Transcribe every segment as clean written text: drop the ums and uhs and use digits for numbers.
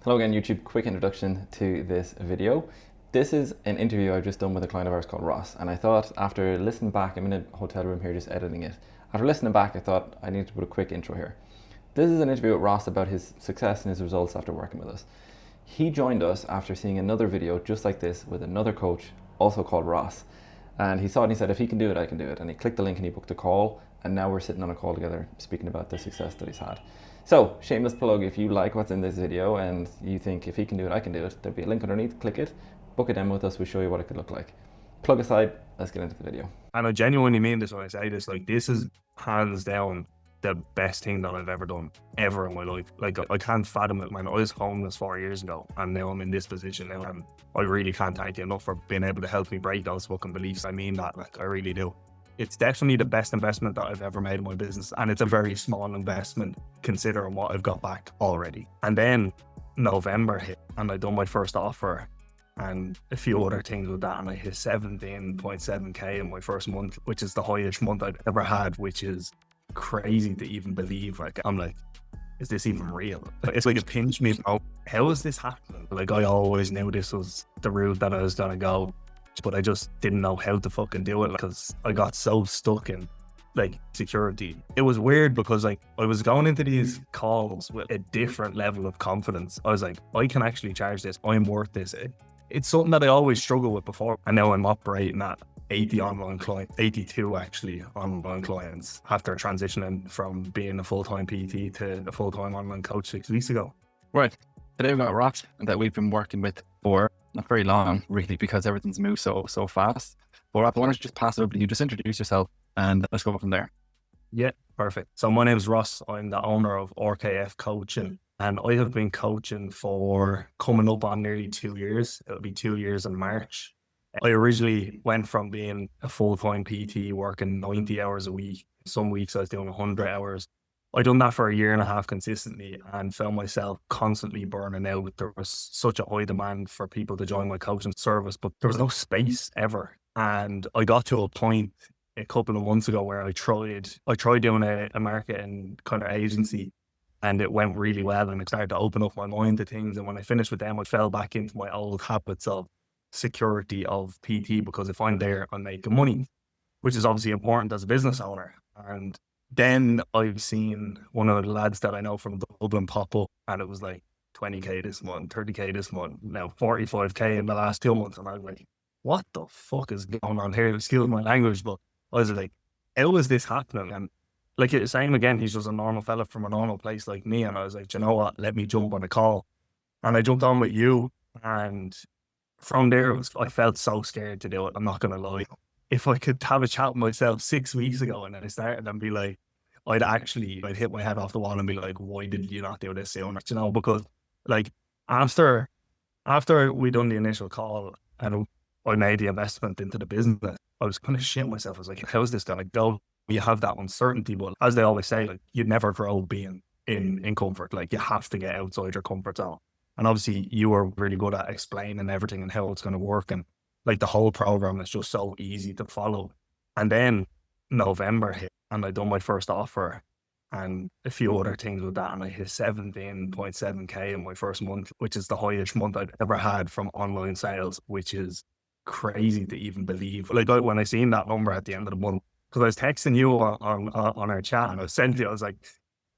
Hello again, YouTube. Quick introduction to this video. This is an interview I've just done with a client of ours called Ross, and I thought after listening back, I'm in a hotel room here just editing it. After listening back, I thought I need to put a quick intro here. This is an interview with Ross about his success and his results after working with us. He joined us after seeing another video just like this with another coach, also called Ross. And he saw it and he said, if he can do it, I can do it. And he clicked the link and he booked a call, and now we're sitting on a call together speaking about the success that he's had. So, shameless plug, if you like what's in this video and you think if he can do it, I can do it, there'll be a link underneath, click it, book a demo with us, we'll show you what it could look like. Plug aside, let's get into the video. And I genuinely mean this when I say this, like this is hands down the best thing that I've ever done, ever in my life. Like I can't fathom it, man. I was homeless 4 years ago and now I'm in this position now, and I really can't thank you enough for being able to help me break those fucking beliefs. I mean that, like I really do. It's definitely the best investment that I've ever made in my business, and it's a very small investment considering what I've got back already. And then November hit and I done my first offer and a few other things with that, and I hit 17.7k in my first month, which is the highest month I've ever had, which is crazy to even believe. Like I'm like, is this even real? It's like it pinched me. Oh, how is this happening? Like I always knew this was the route that I was gonna go, but I just didn't know how to fucking do it because I got so stuck in like security. It was weird because like I was going into these calls with a different level of confidence. I was like, I can actually charge this. I'm worth this. It's something that I always struggled with before. And now I'm operating at 80 online clients, 82 actually online clients after transitioning from being a full-time PT to a full-time online coach 6 weeks ago. Right. Today we've got Ross that we've been working with for not very long, really, because everything's moved so fast. But Ross, I want to just pass it over to you. Just introduce yourself and let's go from there. Yeah, perfect. So my name is Ross. I'm the owner of RKF Coaching, and I have been coaching for coming up on nearly 2 years. It'll be 2 years in March. I originally went from being a full-time PT working 90 hours a week. Some weeks I was doing 100 hours. I done that for a year and a half consistently and found myself constantly burning out. There was such a high demand for people to join my coaching service, but there was no space ever. And I got to a point a couple of months ago where I tried doing a marketing kind of agency, and it went really well and it started to open up my mind to things. And when I finished with them, I fell back into my old habits of security of PT, because if I'm there, I'm making money, which is obviously important as a business owner. And then I've seen one of the lads that I know from Dublin pop up, and it was like 20k this month, 30k this month, now 45k in the last 2 months. And I was like, what the fuck is going on here? Excuse my language, but I was like, how is this happening? And like you're saying again, he's just a normal fella from a normal place like me. And I was like, you know what? Let me jump on a call. And I jumped on with you. And from there, I felt so scared to do it. I'm not going to lie. If I could have a chat with myself 6 weeks ago and I started and be like, I'd hit my head off the wall and be like, why did you not do this sooner? You know, because like after we done the initial call and I made the investment into the business, I was kind of shitting myself. I was like, how's this going to go? You have that uncertainty, but as they always say, like you never grow being in comfort. Like you have to get outside your comfort zone. And obviously you were really good at explaining everything and how it's going to work. And like the whole program is just so easy to follow. And then November hit and I done my first offer and a few other things with that. And I hit 17.7k in my first month, which is the highest month I've ever had from online sales, which is crazy to even believe. Like when I seen that number at the end of the month, because I was texting you on our chat and I sent you, I was like,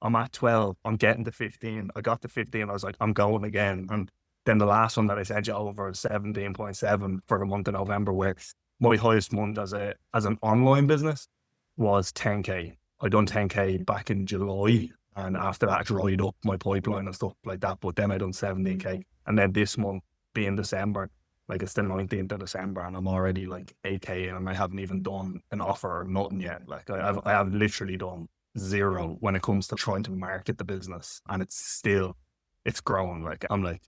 I'm at 12, I'm getting to 15. I got to 15, I was like, I'm going again. And then the last one that I sent you over was 17.7 for the month of November, where my highest month as an online business was 10k. I done 10k back in July, and after that dried up my pipeline and stuff like that. But then I done 17k, and then this month being December, like it's the 19th of December, and I'm already like 8k, and I haven't even done an offer or nothing yet. Like I have literally done zero when it comes to trying to market the business, and it's growing. Like I'm like,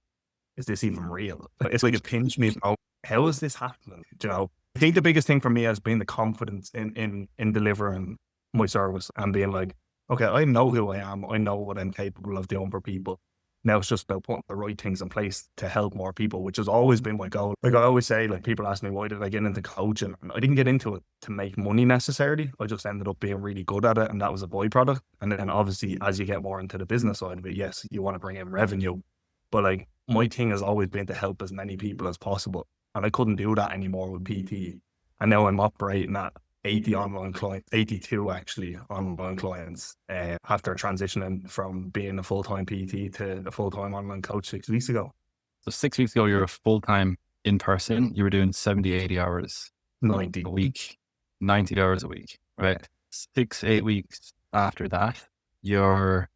is this even real? It's like it pinched me. Oh, how is this happening? You know, I think the biggest thing for me has been the confidence in delivering my service and being like, okay, I know who I am. I know what I'm capable of doing for people. Now it's just about putting the right things in place to help more people, which has always been my goal. Like I always say, like people ask me, why did I get into coaching? And I didn't get into it to make money necessarily. I just ended up being really good at it, and that was a byproduct. And then obviously as you get more into the business side of it, yes, you want to bring in revenue. But like my thing has always been to help as many people as possible. And I couldn't do that anymore with PT. And now I'm operating at 80 online clients, 82 actually online clients, after transitioning from being a full-time PT to a full-time online coach 6 weeks ago. So 6 weeks ago, you were full time in person. You were doing 70, 80 hours 90 a week, 90 hours a week, right? 6, 8 weeks after that, you're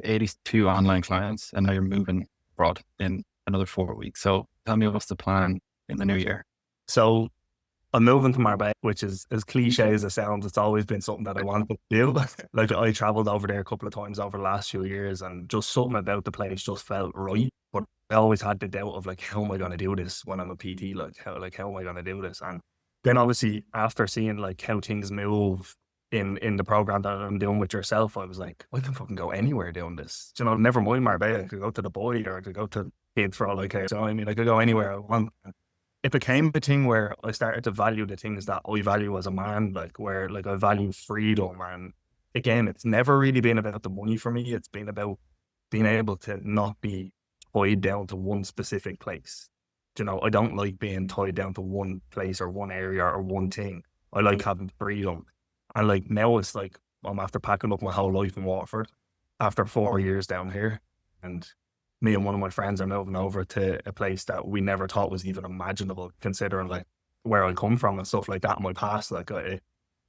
82 online clients, and now you're moving abroad in another 4 weeks. So tell me, what's the plan in the new year? So I'm moving to Marbella, which is as cliche as it sounds. It's always been something that I wanted to do. Like I traveled over there a couple of times over the last few years, and just something about the place just felt right. But I always had the doubt of like, how am I going to do this when I'm a PT? How am I going to do this? And then obviously after seeing like how things move in the program that I'm doing with yourself, I was like, I can fucking go anywhere doing this. You know, never mind Marbella. I could go to Dubai, or I could go to Kids for all I care. So I mean, I could go anywhere I want. It became a thing where I started to value the things that I value as a man, like where like I value freedom. And again, it's never really been about the money for me. It's been about being able to not be tied down to one specific place. You know, I don't like being tied down to one place or one area or one thing. I like having freedom. And like now it's like I'm after packing up my whole life in Waterford after 4 years down here. And me and one of my friends are moving over to a place that we never thought was even imaginable, considering like where I come from and stuff like that in my past. Like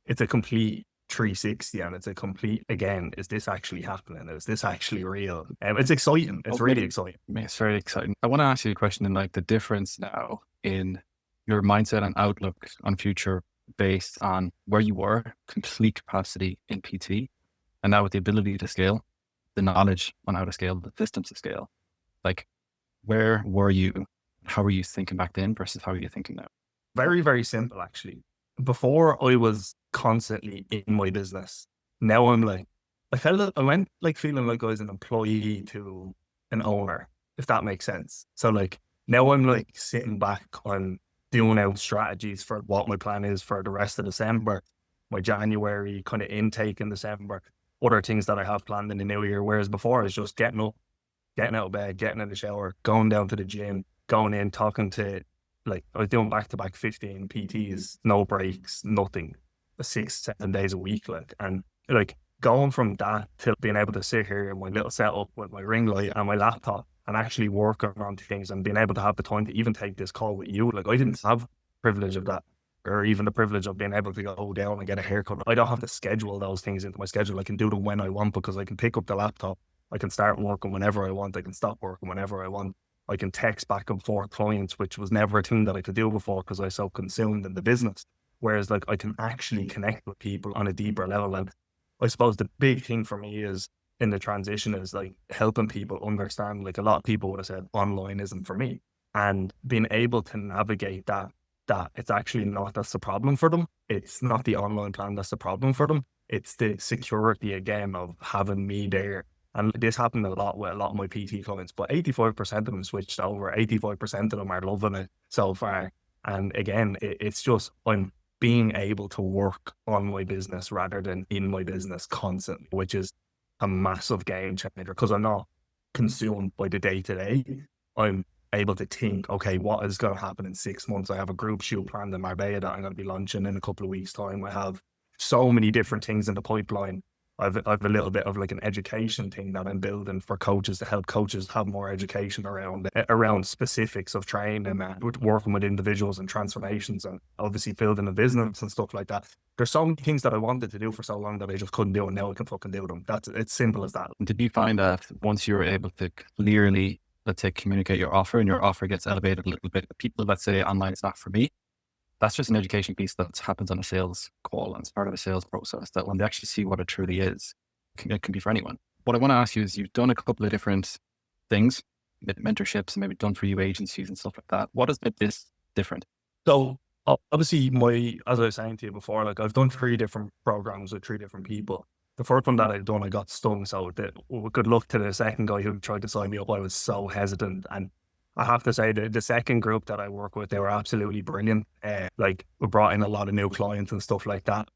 it's a complete 360, and it's a complete, again, is this actually happening? Is this actually real? It's exciting. It's really exciting. It's very exciting. I want to ask you a question in like the difference now in your mindset and outlook on future based on where you were, complete capacity in PT, and now with the ability to scale, the knowledge on how to scale, the systems to scale. Like, where were you? How were you thinking back then versus how are you thinking now? Very, very simple, actually. Before I was constantly in my business. Now I'm like, I went like feeling like I was an employee to an owner, if that makes sense. So like now I'm like sitting back on doing out strategies for what my plan is for the rest of December, my January kind of intake in December, other things that I have planned in the new year. Whereas before I was just getting up, getting out of bed, getting in the shower, going down to the gym, going in, talking to, like, I was doing back-to-back 15 PTs, no breaks, nothing, 6-7 days a week. Like, and like going from that to being able to sit here in my little setup with my ring light and my laptop and actually work around things and being able to have the time to even take this call with you. Like, I didn't have privilege of that, or even the privilege of being able to go down and get a haircut. I don't have to schedule those things into my schedule. I can do them when I want because I can pick up the laptop. I can start working whenever I want. I can stop working whenever I want. I can text back and forth clients, which was never a thing that I could do before because I was so consumed in the business. Whereas like I can actually connect with people on a deeper level. And I suppose the big thing for me is in the transition is like helping people understand, like a lot of people would have said online isn't for me, and being able to navigate that it's actually not that's the problem for them. It's not the online plan that's the problem for them. It's the security again of having me there. And this happened a lot with a lot of my PT clients, but 85% of them switched over. 85% of them are loving it so far. And again, it's just I'm being able to work on my business rather than in my business constantly, which is a massive game changer because I'm not consumed by the day to day. I'm able to think, okay, what is going to happen in 6 months? I have a group shoot planned in Marbella that I'm going to be launching in a couple of weeks' time. I have so many different things in the pipeline. I've a little bit of like an education thing that I'm building for coaches to help coaches have more education around specifics of training and working with individuals and transformations and obviously building a business and stuff like that. There's so many things that I wanted to do for so long that I just couldn't do, and now I can fucking do them. It's simple as that. Did you find that once you were able to clearly, let's say, communicate your offer and your offer gets elevated a little bit, people that say online is not for me, that's just an education piece that happens on a sales call and it's part of a sales process that when they actually see what it truly is, it can be for anyone. What I want to ask you is you've done a couple of different things, mentorships, and maybe done for you agencies and stuff like that. What has made this different? So obviously as I was saying to you before, like I've done 3 different programs with 3 different people. The first one that I'd done, I got stung. So good luck to the second guy who tried to sign me up. I was so hesitant. And I have to say the second group that I work with, they were absolutely brilliant. Like we brought in a lot of new clients and stuff like that.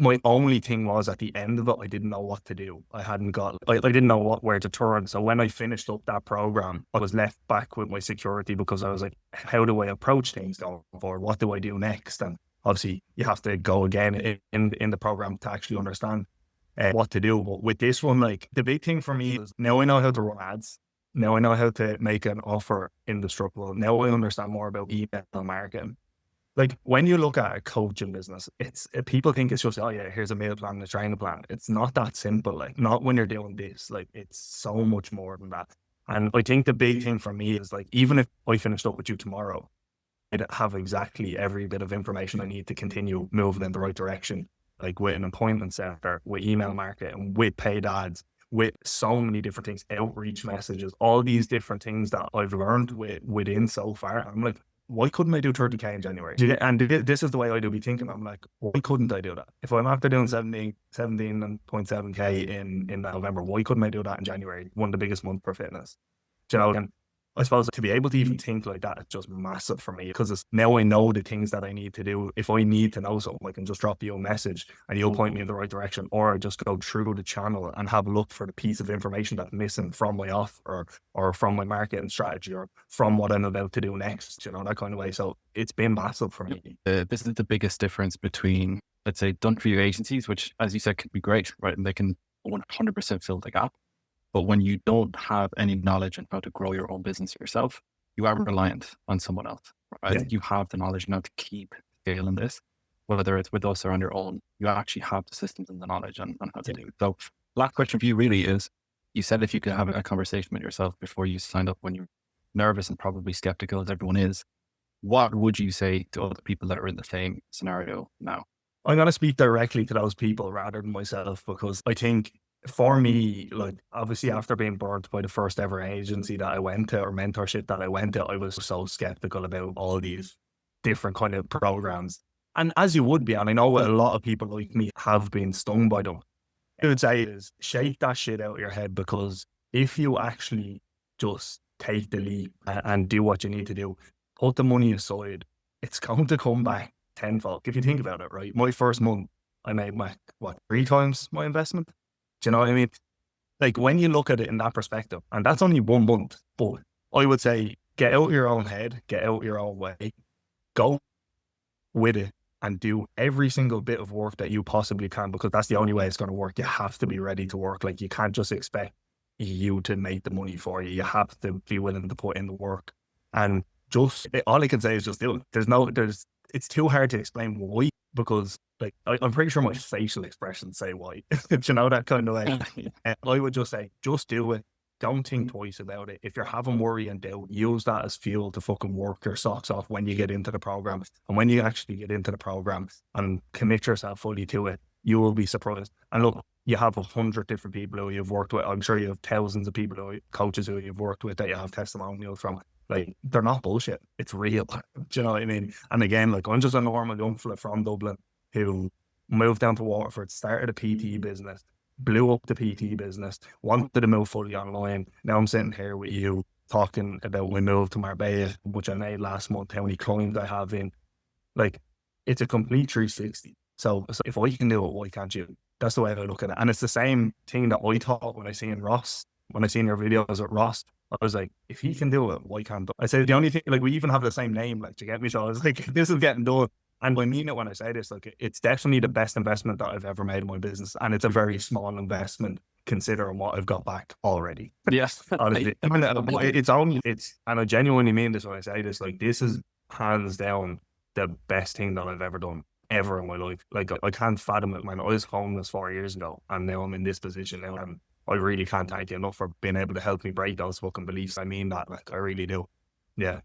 My only thing was at the end of it, I didn't know what to do. I didn't know where to turn. So when I finished up that program, I was left back with my security because I was like, how do I approach things going forward? What do I do next? And obviously you have to go again in the program to actually understand what to do. But with this one, like the big thing for me is now I know how to run ads. Now I know how to make an offer indestructible. Now I understand more about email marketing. Like when you look at a coaching business, people think it's just, oh yeah, here's a meal plan and a training plan. It's not that simple. Like not when you're doing this, like it's so much more than that. And I think the big thing for me is like, even if I finished up with you tomorrow, I'd have exactly every bit of information I need to continue moving in the right direction. Like with an appointment center, with email marketing, with paid ads, with so many different things, outreach messages, all these different things that I've learned within so far. I'm like, why couldn't I do 30K in January? And this is the way I do be thinking. I'm like, why couldn't I do that? If I'm after doing 17.7K in November, why couldn't I do that in January? One of the biggest months for fitness. Do you know, and I suppose to be able to even think like that is just massive for me because now I know the things that I need to do. If I need to know something, I can just drop you a message and you'll point me in the right direction, or I just go through the channel and have a look for the piece of information that's missing from my offer or from my marketing strategy or from what I'm about to do next, you know, that kind of way. So it's been massive for me. This is the biggest difference between, let's say, done for you agencies, which, as you said, can be great, right? And they can 100% fill the gap. But when you don't have any knowledge on how to grow your own business yourself, you are reliant on someone else, right? Yeah. You have the knowledge now to keep scaling this, whether it's with us or on your own. You actually have the systems and the knowledge on how to do it. So last question for you really is, you said if you could have a conversation with yourself before you signed up when you're nervous and probably skeptical as everyone is, what would you say to other people that are in the same scenario now? I'm going to speak directly to those people rather than myself, because I think for me, like obviously after being burnt by the first ever agency that I went to or mentorship that I went to, I was so skeptical about all these different kind of programs. And as you would be, and I know a lot of people like me have been stung by them, I would say is shake that shit out of your head, because if you actually just take the leap and do what you need to do, put the money aside, it's going to come back tenfold. If you think about it, right? My first month, I made back, 3 times my investment? Do you know what I mean? Like when you look at it in that perspective, and that's only 1 month, but I would say get out your own head, get out your own way, go with it and do every single bit of work that you possibly can, because that's the only way it's going to work. You have to be ready to work. Like you can't just expect you to make the money for you. You have to be willing to put in the work, and just all I can say is just do it. It's too hard to explain why, because like I'm pretty sure my facial expressions say why. You know, that kind of way. I would just say, just do it. Don't think twice about it. If you're having worry and doubt, use that as fuel to fucking work your socks off when you get into the program. And when you actually get into the program and commit yourself fully to it, you will be surprised. And look, you have 100 different people who you've worked with. I'm sure you have thousands of people, coaches who you've worked with that you have testimonials from. Like, they're not bullshit. It's real. Do you know what I mean? And again, like I'm just a normal young fella from Dublin who moved down to Waterford, started a PT business, blew up the PT business, wanted to move fully online. Now I'm sitting here with you talking about my move to Marbella, which I made last month, how many clients I have in. Like, it's a complete 360. So if I can do it, why can't you? That's the way I look at it. And it's the same thing that I thought when I seen Ross, when I seen your videos at Ross. I was like, if he can do it, why can't I? I said, the only thing, like, we even have the same name, like, do you get me? So I was like, this is getting done. And I mean it when I say this, like, it's definitely the best investment that I've ever made in my business. And it's a very small investment considering what I've got back already. Yes. Honestly. I mean, and I genuinely mean this when I say this, like, this is hands down the best thing that I've ever done, ever in my life. Like, I can't fathom it, man. I was homeless 4 years ago, and now I'm in this position now. And I really can't thank you enough for being able to help me break those fucking beliefs. I mean that, like, I really do. Yeah.